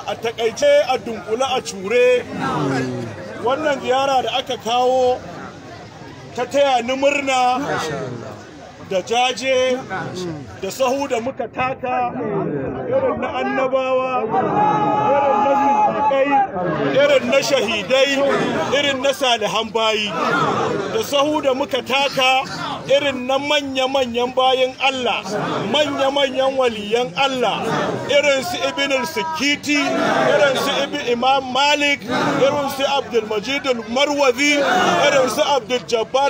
a takaice a dunkule a cure wannan ziyara da aka kawo ta taya ni murna da jaje da sahu da muka taka irin na annabawa irin na siddiƙai irin na shahidai irin na salihan bayi da sahu da muka taka irin na manya-manyan bayin Allah manya-manyan waliyan Allah irin su ibn al-Sikiti irin su Imam Malik irin su Abdul Majid al-Marwazi irin su Abdul Jabbar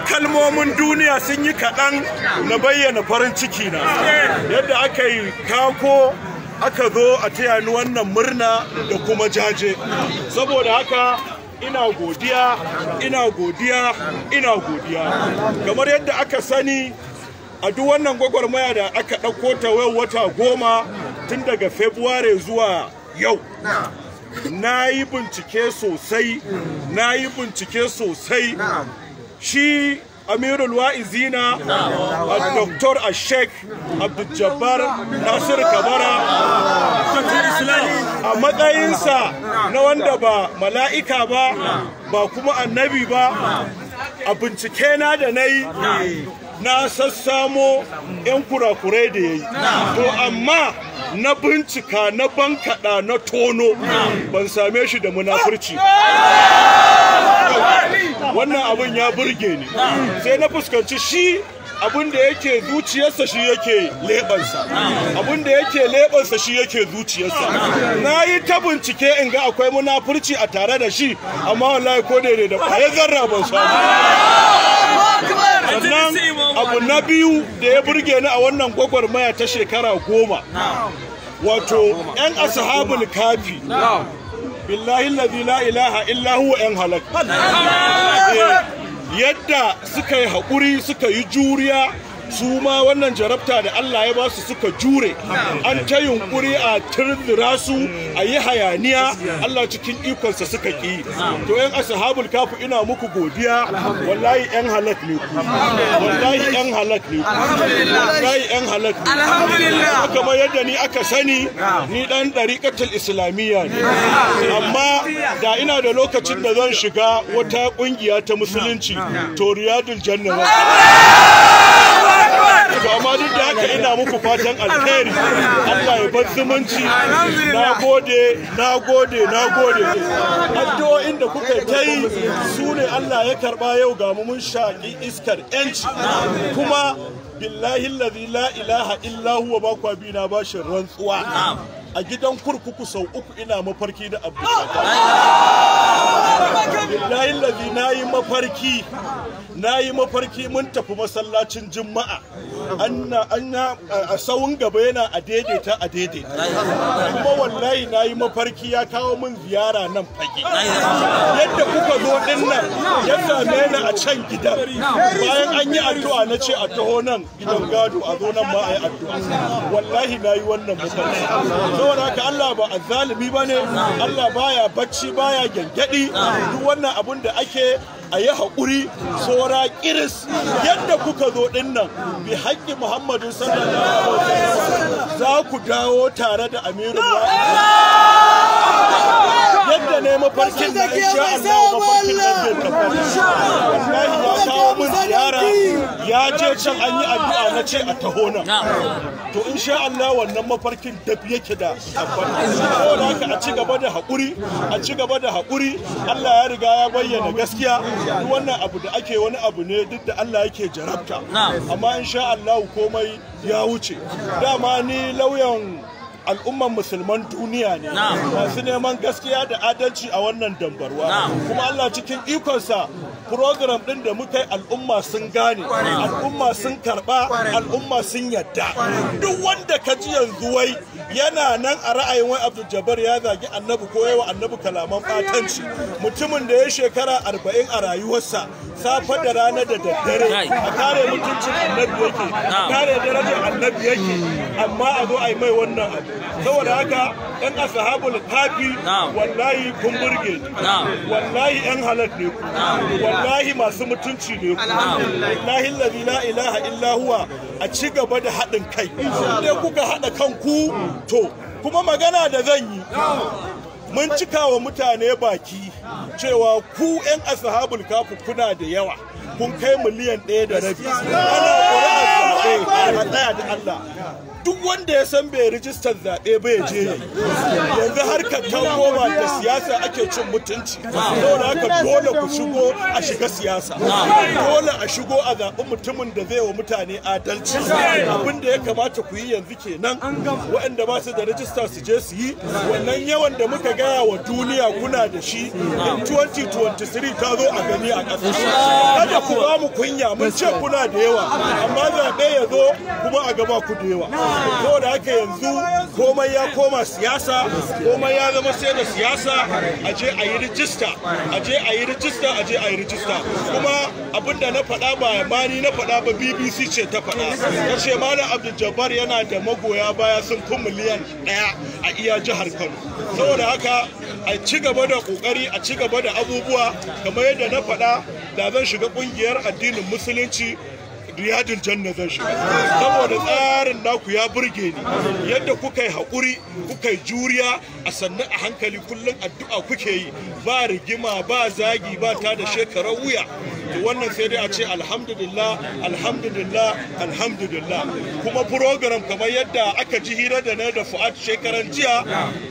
kalmomin duniya sun yi kaɗan na bayyana farin ciki na yadda aka yi kako aka zo a taya ni wannan murna da kuma jaje saboda haka ina godiya kamar yadda aka sani a duk wannan gwagwarmaya da aka ɗauko ta wata 10 tun daga February zuwa yau na yi bincike sosai shi Amirul Wa'izina Dr. Sheikh Abdul Jabbar Nasir Kabara a matsayinsa na wanda ba mala'ika ba kuma annabi ba a bincike na da na sassamo 'yan kurakurai da ya yi to amma na bincika na bankaɗa na tono ban same shi da munafurci wannan abin ya burge ni sai na fuskanci shi abin da yake zuciyarsa shi yake lebansa abin da yake lebansa shi yake zuciyarsa na yi ta bincike in ga akwai munafurci a tare da shi amma wallahi ko da ya zarra ban samu sannan abu na biyu da ya burge ni a wannan gwagwarmaya ta shekara 10 wato 'yan ashabul kafi billahi la ilaha illa huwa 'yan halak yadda suka yi haƙuri suka yi juriya su ma wannan jarabta da Allah ya ba su suka jure an ta yunkuri a tunzura su a yi hayaniya Allah cikin ikonsa suka ƙi to 'yan ashabul kafi ina muku godiya wallahi 'yan halak ne ku wallahi 'yan halak ne ku wallahi 'yan halak ne alhamdulillah kamar yadda ni aka sani ni dan dariqatul islamiyya ne amma da ina da lokacin da zan shiga wata kungiya ta musulunci to riyadul janna to amma duk da haka ina muku fatan alheri Allah ya bar zumunci nagode addu'o'in da kuka ta yi su ne Allah ya karba yau ga mu mun shaki iskar yanci kuma billahi allazi la ilaha illa huwa ba kwa bina bashin rantsuwa a gidan kurkuku sau 3 ina mafarki da Abdul billahi allazi nayi mafarki mun tafi masallacin juma'a a sawun gaba yana a daidaita kuma wallahi nayi mafarki ya kawo min ziyara nan fage yadda kuka zo din nan ya same ni a can gidan bayan an yi addu'a na ce a taho nan gidan gado a zo nan ma a yi addu'a wallahi nayi wannan mafarki saboda haka Allah ba azzalimi bane Allah baya bacci baya gengedi duk wannan abun da ake a yi haƙuri saura ƙiris yadda kuka zo ɗin nan bi haƙƙi Muhammadu sallallahu alaihi wasallam za ku dawo tare da Amirul yadda ne mafarkin da insha Allah mafarkin da zai tabbata wallahi ya kawo min ziyara ya je can an yi addu'a na ce a taho nan to insha Allah wannan mafarkin dafi yake da tabbata saboda haka a ci gaba da haƙuri Allah ya riga ya bayyana gaskiya duk wannan abu da ake wani abu ne duk da Allah yake jarabta amma insha Allah komai ya wuce dama ni lauyan al'umman musulman duniya ne masu neman gaskiya da adalci a wannan dambarwa kuma Allah cikin ikonsa program din da muka yi al'umma sun gane, al'umma sun karba, al'umma sun yadda. Duk wanda ka ji yanzu wai yana nan a ra'ayin wai Abdul Jabbar ya zagi annabi ko yawa annabi kalaman batanci, mutumin da ya shekara 40 a rayuwarsa safa da rana da daddare a kare mutuncin annabi yake, a kare darajar annabi yake, amma a zo a yi mai wannan abu. Saboda haka ɗan ashabul kafi wallahi kun burge ni, wallahi ɗan halal ne ku, wallahi masu mutunci ne ku, wallahi la ilaha illa huwa. A ci gaba da haɗin kai, dai kuka haɗa kanku to kuma magana da zan yi, mun cika wa mutane baki cewa ku 'yan ashabul kafi kuna da yawa, kun kai miliyan 1.5. Ana ƙuri'ar zaɓe a tsaya da Allah. Duk wanda ya san bai rijistar zaɓe bai je yanzu harkar ta koma da siyasa ake cin mutunci, saboda haka dole ku shigo a shiga siyasa, dole a shigo a zaɓi mutumin da zai wa mutane adalci. Abin da ya kamata ku yi yanzu kenan, waɗanda ba su da rijista su je su yi. Wannan yawan da muka gaya wa duniya kuna da shi in 2023 ta zo a gani a ƙasa. Kada ku ba mu kunya, mun ce kuna da yawa, amma zaɓe ya zo kuma a gaba ku da yawa. Saboda haka yanzu komai ya koma siyasa, komai ya zama sai da siyasa. A je a yi rijista, a je a yi rijista, a je a yi rijista. Kuma abinda na faɗa ba mani na faɗa ba, BBC ce ta faɗa. Ta ce Malam Abdul Jabbar yana da magoya baya sun fi miliyan 1 a iya jihar Kano. Saboda haka a ci gaba da kokari, a ci gaba da abubuwa kamar yadda na faɗa. Da zan shiga ƙungiyar addinin musulunci, riyadul janna zan shiga, saboda tsarin naku ya burge ni, yadda kuka yi haƙuri, kuka yi juriya, a sannu a hankali, kullum addu'a kuke yi, ba rigima, ba zagi, ba ta da shekarar wuya. To wannan sai dai a ce alhamdulillah, alhamdulillah, alhamdulillah. Kuma program kamar yadda aka ji hira da na da Fuad shekaran jiya,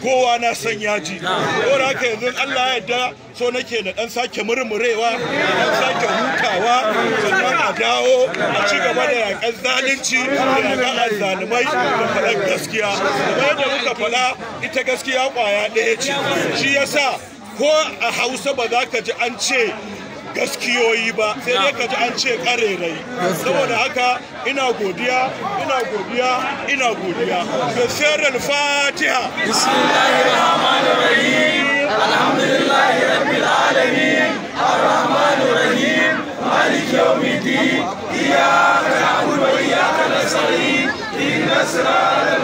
kowa na san ya ji. Saboda haka yanzu Allah ya yarda, so nake na dan sake murmurewa, dan sake hutawa, sannan a dawo a ci gaba da yakan zalunci da yakan azzalumai da faɗan gaskiya. Kamar yadda muka faɗa, ita gaskiya ƙwaya ɗaya ce. Shi yasa ko a Hausa ba za ka ji an ce gaskiyoyi ba, sai dai ka ji an ce ƙarerai. Saboda haka ina godiya, ina godiya, ina godiya. Da sirrin Fatiha. Bismillahirrahmanirrahim. Alhamdulillahi rabbil alamin. Arrahmanirrahim. Maliki yawmiddin. Iyyaka na'budu wa iyyaka nasta'in. Ihdinas siratal